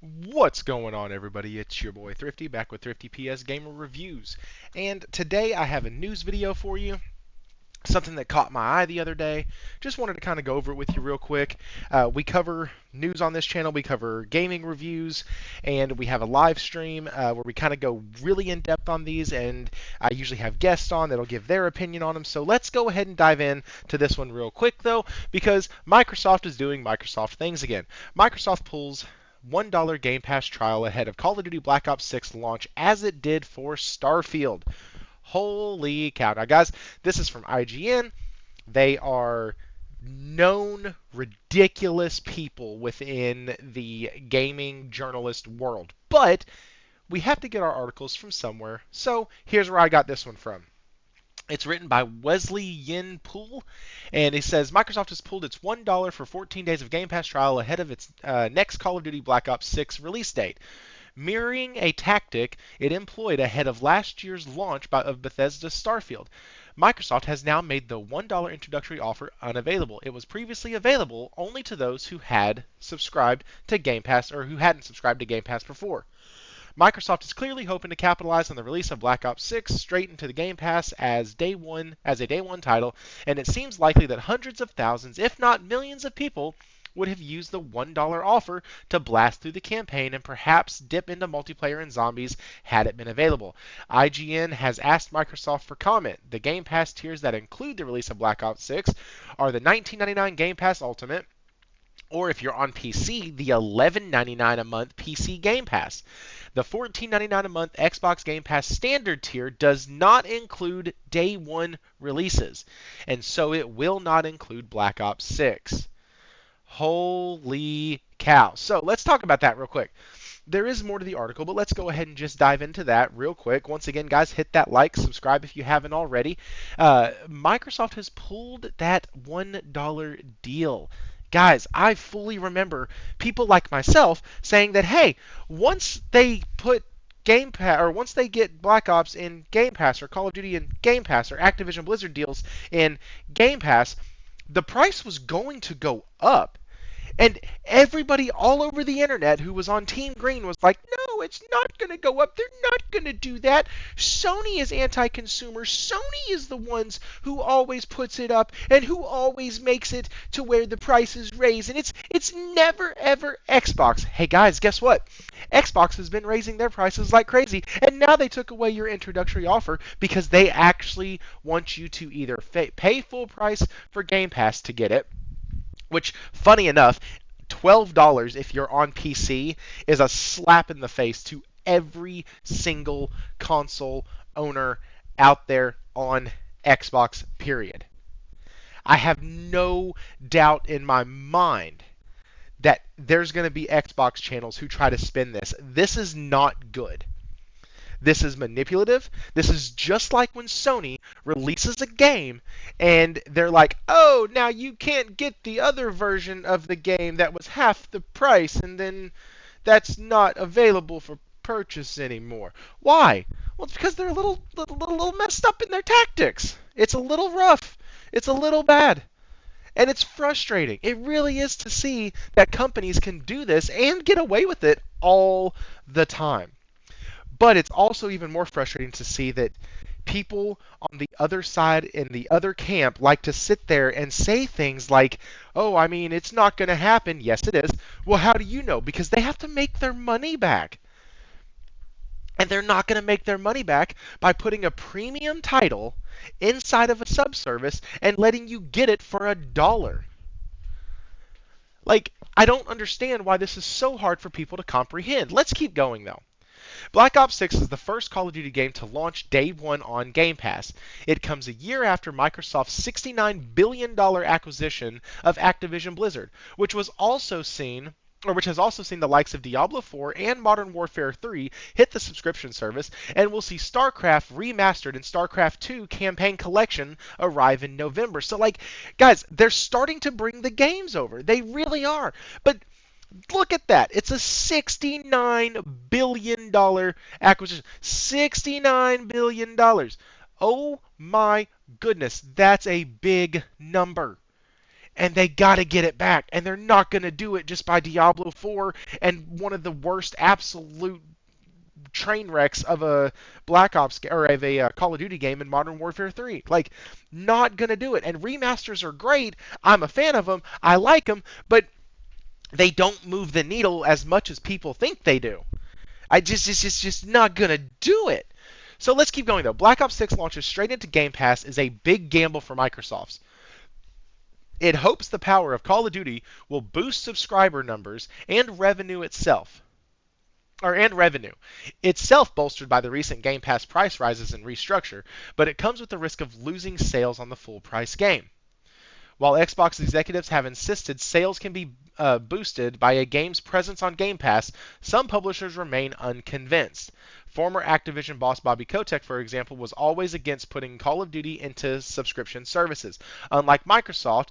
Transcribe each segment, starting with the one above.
What's going on, everybody? It's your boy Thrifty back with Thrifty PS Gamer Reviews. And today I have a news video for you. Something that caught my eye the other day. Just wanted to kind of go over it with you real quick. We cover news on this channel, we cover gaming reviews, and we have a live stream where we kind of go really in depth on these. And I usually have guests on that'll give their opinion on them. So let's go ahead and dive in to this one real quick, though, because Microsoft is doing Microsoft things again. Microsoft pulls $1 Game Pass trial ahead of Call of Duty Black Ops 6 launch as it did for Starfield. Holy cow. Now, guys, this is from IGN. They are known, ridiculous people within the gaming journalist world. But we have to get our articles from somewhere. So here's where I got this one from. It's written by Wesley Yin Poole, and he says Microsoft has pulled its $1 for 14 days of Game Pass trial ahead of its next Call of Duty Black Ops 6 release date, mirroring a tactic it employed ahead of last year's launch of Bethesda's Starfield. Microsoft has now made the $1 introductory offer unavailable. It was previously available only to those who had subscribed to Game Pass or who hadn't subscribed to Game Pass before. Microsoft is clearly hoping to capitalize on the release of Black Ops 6 straight into the Game Pass as a day one title, and it seems likely that hundreds of thousands, if not millions of people would have used the $1 offer to blast through the campaign and perhaps dip into multiplayer and zombies had it been available. IGN has asked Microsoft for comment. The Game Pass tiers that include the release of Black Ops 6 are the $19.99 Game Pass Ultimate, or if you're on PC, the $11.99 a month PC Game Pass. The $14.99 a month Xbox Game Pass standard tier does not include day one releases, and so it will not include Black Ops 6. Holy cow. So let's talk about that real quick. There is more to the article, but let's go ahead and just dive into that real quick. Once again, guys, hit that like, subscribe if you haven't already. Microsoft has pulled that $1 deal. Guys, I fully remember people like myself saying that, hey, once they put Game Pass, or once they get Black Ops in Game Pass, or Call of Duty in Game Pass, or Activision Blizzard deals in Game Pass, the price was going to go up. And everybody all over the internet who was on Team Green was like, no, it's not going to go up. They're not going to do that. Sony is anti-consumer. Sony is the ones who always puts it up and who always makes it to where the price is raised. And it's never, ever Xbox. Hey, guys, guess what? Xbox has been raising their prices like crazy. And now they took away your introductory offer because they actually want you to either pay full price for Game Pass to get it, which, funny enough, $12 if you're on PC is a slap in the face to every single console owner out there on Xbox, period. I have no doubt in my mind that there's going to be Xbox channels who try to spin this. This is not good. This is manipulative. This is just like when Sony releases a game and they're like, oh, now you can't get the other version of the game that was half the price, and then that's not available for purchase anymore. Why? Well, it's because they're a little messed up in their tactics. It's a little rough. It's a little bad. And it's frustrating. It really is to see that companies can do this and get away with it all the time. But it's also even more frustrating to see that people on the other side in the other camp like to sit there and say things like, oh, I mean, it's not going to happen. Yes, it is. Well, how do you know? Because they have to make their money back. And they're not going to make their money back by putting a premium title inside of a subservice and letting you get it for $1. Like, I don't understand why this is so hard for people to comprehend. Let's keep going, though. Black Ops 6 is the first Call of Duty game to launch day one on Game Pass. It comes a year after Microsoft's $69 billion acquisition of Activision Blizzard, which has also seen the likes of Diablo 4 and Modern Warfare 3 hit the subscription service, and we'll see StarCraft Remastered and StarCraft 2 Campaign Collection arrive in November. So, like, guys, they're starting to bring the games over. They really are. But look at that. It's a $69 billion acquisition. $69 billion. Oh my goodness. That's a big number. and they got to get it back. And they're not going to do it just by Diablo 4 and one of the worst absolute train wrecks of a Black Ops or of a Call of Duty game in Modern Warfare 3. Like, not going to do it. And remasters are great. I'm a fan of them. I like them, but they don't move the needle as much as people think they do. It's just not going to do it. So let's keep going, though. Black Ops 6 launches straight into Game Pass is a big gamble for Microsoft. It hopes the power of Call of Duty will boost subscriber numbers and revenue itself. And revenue. Itself bolstered by the recent Game Pass price rises and restructure, but it comes with the risk of losing sales on the full price game. While Xbox executives have insisted sales can be boosted by a game's presence on Game Pass, some publishers remain unconvinced. Former Activision boss Bobby Kotick, for example, was always against putting Call of Duty into subscription services. Unlike Microsoft,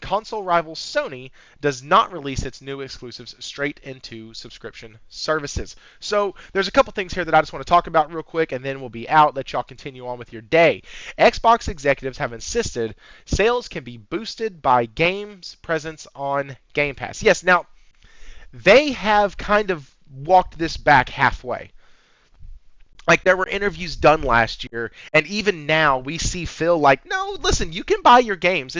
console rival Sony does not release its new exclusives straight into subscription services. So there's a couple things here that I just want to talk about real quick, and then we'll be out. Let y'all continue on with your day. Xbox executives have insisted sales can be boosted by games presence on Game Pass. Yes, now they have kind of walked this back halfway. Like, there were interviews done last year, and even now we see Phil like, no, listen, you can buy your games.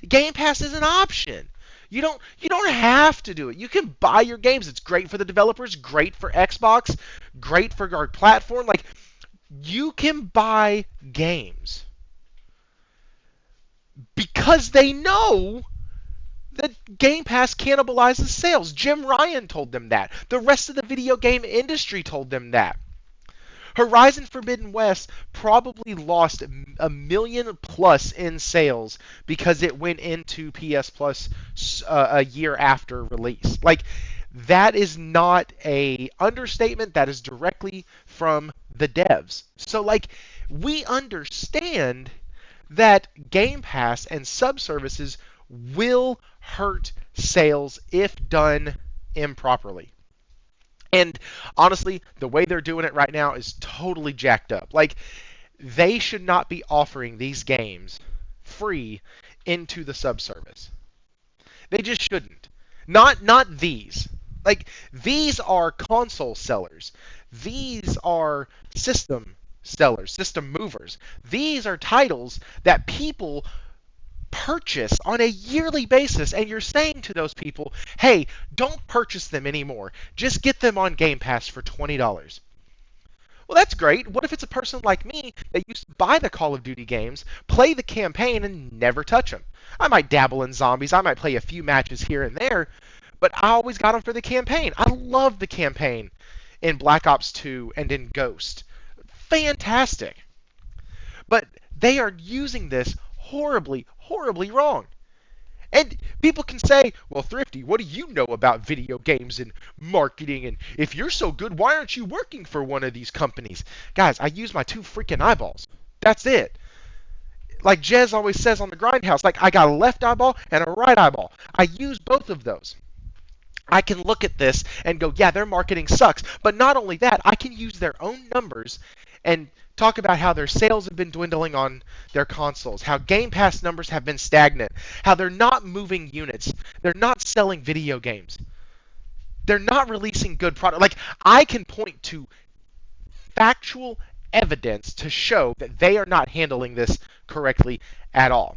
Game Pass is an option. You don't have to do it. You can buy your games. It's great for the developers, great for Xbox, great for our platform. Like, you can buy games because they know that Game Pass cannibalizes sales. Jim Ryan told them that. The rest of the video game industry told them that. Horizon Forbidden West probably lost a million plus in sales because it went into PS Plus a year after release. Like, that is not a understatement. That is directly from the devs. So, like, we understand that Game Pass and sub-services will hurt sales if done improperly. And honestly, the way they're doing it right now is totally jacked up. Like, they should not be offering these games free into the subservice. They just shouldn't. Not these. Like, these are console sellers. These are system sellers, system movers. These are titles that people purchase on a yearly basis, and you're saying to those people, hey, don't purchase them anymore. Just get them on Game Pass for $20. Well, that's great. What if it's a person like me that used to buy the Call of Duty games, play the campaign, and never touch them? I might dabble in zombies. I might play a few matches here and there, but I always got them for the campaign. I love the campaign in Black Ops 2 and in Ghost. Fantastic. But they are using this horribly wrong. And people can say, well, Thrifty, what do you know about video games and marketing? And if you're so good, why aren't you working for one of these companies? Guys, I use my two freaking eyeballs. That's it. Like Jez always says on the Grindhouse, like, I got a left eyeball and a right eyeball. I use both of those. I can look at this and go, yeah, their marketing sucks. But not only that, I can use their own numbers and talk about how their sales have been dwindling on their consoles, how Game Pass numbers have been stagnant, how they're not moving units, they're not selling video games, they're not releasing good product. Like, I can point to factual evidence to show that they are not handling this correctly at all.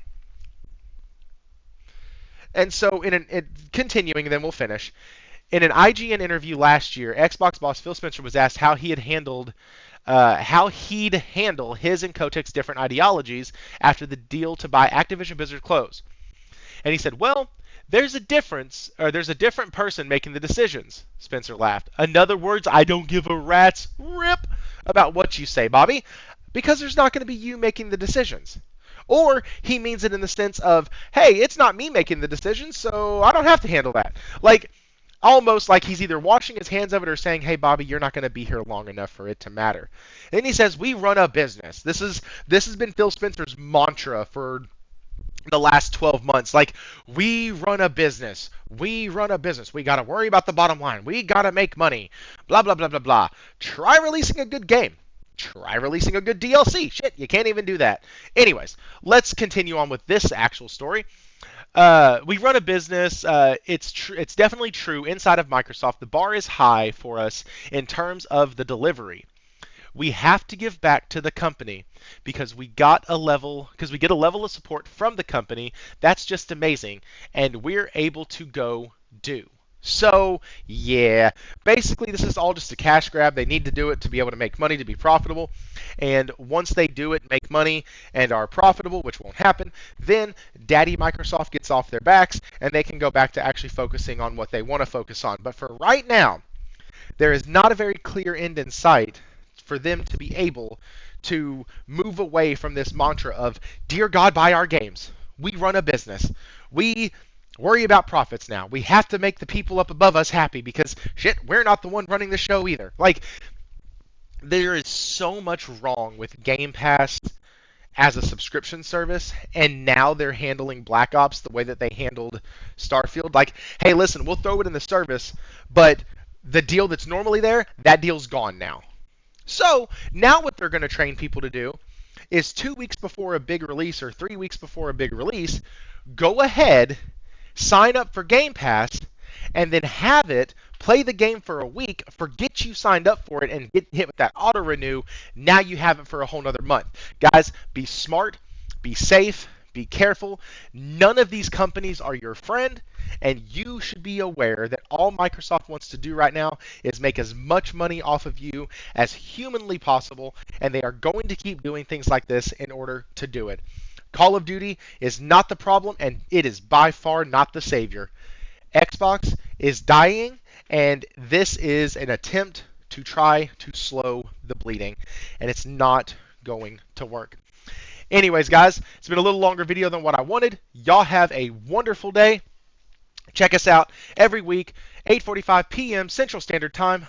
And so, continuing, and then we'll finish. In an IGN interview last year, Xbox boss Phil Spencer was asked how he'd handle his and Kotick's different ideologies after the deal to buy Activision Blizzard closed. And he said, well, there's a different person making the decisions, Spencer laughed. In other words, I don't give a rat's rip about what you say, Bobby, because there's not going to be you making the decisions. Or he means it in the sense of, hey, it's not me making the decisions, so I don't have to handle that. Like, almost like he's either washing his hands of it or saying, hey, Bobby, you're not going to be here long enough for it to matter. And then he says, we run a business. This has been Phil Spencer's mantra for the last 12 months. Like, we run a business. We run a business. We got to worry about the bottom line. We got to make money. Blah, blah, blah, blah, blah. Try releasing a good game. Try releasing a good DLC. Shit, you can't even do that. Anyways, let's continue on with this actual story. We run a business. It's definitely true inside of Microsoft. The bar is high for us in terms of the delivery. We have to give back to the company because we get a level of support from the company that's just amazing, and we're able to go do. So, yeah, basically, this is all just a cash grab. They need to do it to be able to make money, to be profitable. And once they do it, make money, and are profitable, which won't happen, then Daddy Microsoft gets off their backs and they can go back to actually focusing on what they want to focus on. But for right now, there is not a very clear end in sight for them to be able to move away from this mantra of, Dear God, buy our games. We run a business. We worry about profits now. We have to make the people up above us happy because, shit, we're not the one running the show either. Like, there is so much wrong with Game Pass as a subscription service, and now they're handling Black Ops the way that they handled Starfield. Like, hey, listen, we'll throw it in the service, but the deal that's normally there, that deal's gone now. So now what they're going to train people to do is 2 weeks before a big release or 3 weeks before a big release, go ahead, sign up for Game Pass, and then have it play the game for a week, forget you signed up for it, and get hit with that auto renew. Now you have it for a whole nother month. Guys, be smart, be safe, be careful. None of these companies are your friend, and you should be aware that all Microsoft wants to do right now is make as much money off of you as humanly possible, and they are going to keep doing things like this in order to do it. Call of Duty is not the problem, and it is by far not the savior. Xbox is dying, and this is an attempt to try to slow the bleeding, and it's not going to work. Anyways, guys, it's been a little longer video than what I wanted. Y'all have a wonderful day. Check us out every week, 8:45 p.m. Central Standard Time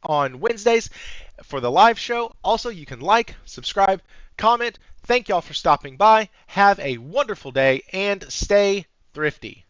on Wednesdays for the live show. Also, you can like, subscribe, comment. Thank y'all for stopping by. Have a wonderful day and stay thrifty.